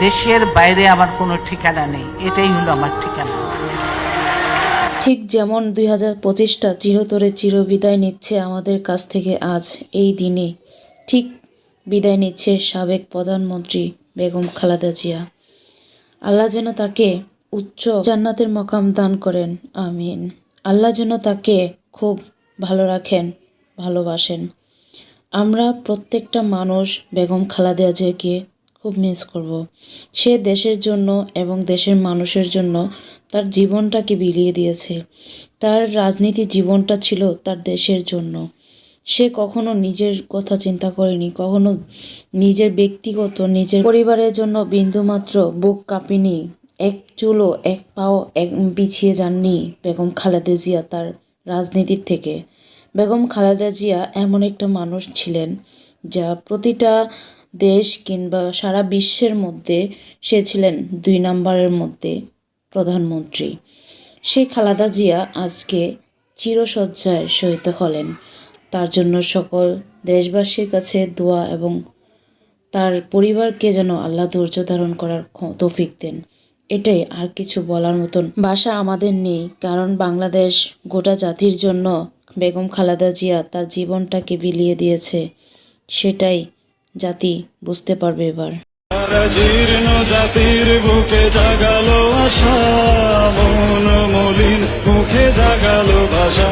দেশের বাইরে আমার কোনো ঠিকানা নেই, এটাই হলো আমার ঠিকানা। ঠিক যেমন 2025টা চিরতরে চিরবিদায় নিচ্ছে আমাদের কাছ থেকে আজ এই দিনে, ঠিক বিদায় নিচ্ছে সাবেক প্রধানমন্ত্রী বেগম খালেদা জিয়া। আল্লাহ যেন তাকে উচ্চ জান্নাতের মাকাম দান করেন, আমিন। আল্লাহ যেন তাকে খুব ভালো রাখেন, ভালোবাসেন। আমরা প্রত্যেকটা মানুষ বেগম খালেদা জিয়াকে খুব মিস করব। সে দেশের জন্য এবং দেশের মানুষের জন্য তার জীবনটাকে বিলিয়ে দিয়েছে। তার রাজনীতি জীবনটা ছিল তার দেশের জন্য। সে কখনো নিজের কথা চিন্তা করেনি, কখনো নিজের ব্যক্তিগত নিজের পরিবারের জন্য বিন্দুমাত্র বুক কাঁপেনি, এক চুলও এক পাও পিছিয়ে যাননি বেগম খালেদা জিয়া তার রাজনীতির থেকে। বেগম খালেদা জিয়া এমন একটা মানুষ ছিলেন যা প্রতিটা দেশ কিংবা সারা বিশ্বের মধ্যে সে ছিলেন 2 নম্বরের মধ্যে প্রধানমন্ত্রী। সেই খালেদা জিয়া আজকে চিরশয্যায় শয়িত হলেন। তার জন্য সকল দেশবাসীর কাছে দোয়া এবং তার পরিবারকে যেন আল্লাহ ধৈর্য ধারণ করার তৌফিক দেন। এটাই, আর কিছু বলার মতন ভাষা আমাদের নেই, কারণ বাংলাদেশ গোটা জাতির জন্য বেগম খালেদা জিয়া তার জীবনটাকে বিলিয়ে দিয়েছে। সেটাই জাতি বুঝতে পারবে এবার। জীর্ণ জাতির বুকে জাগালো আশা, মন মলিন মুখে জাগালো ভাষা।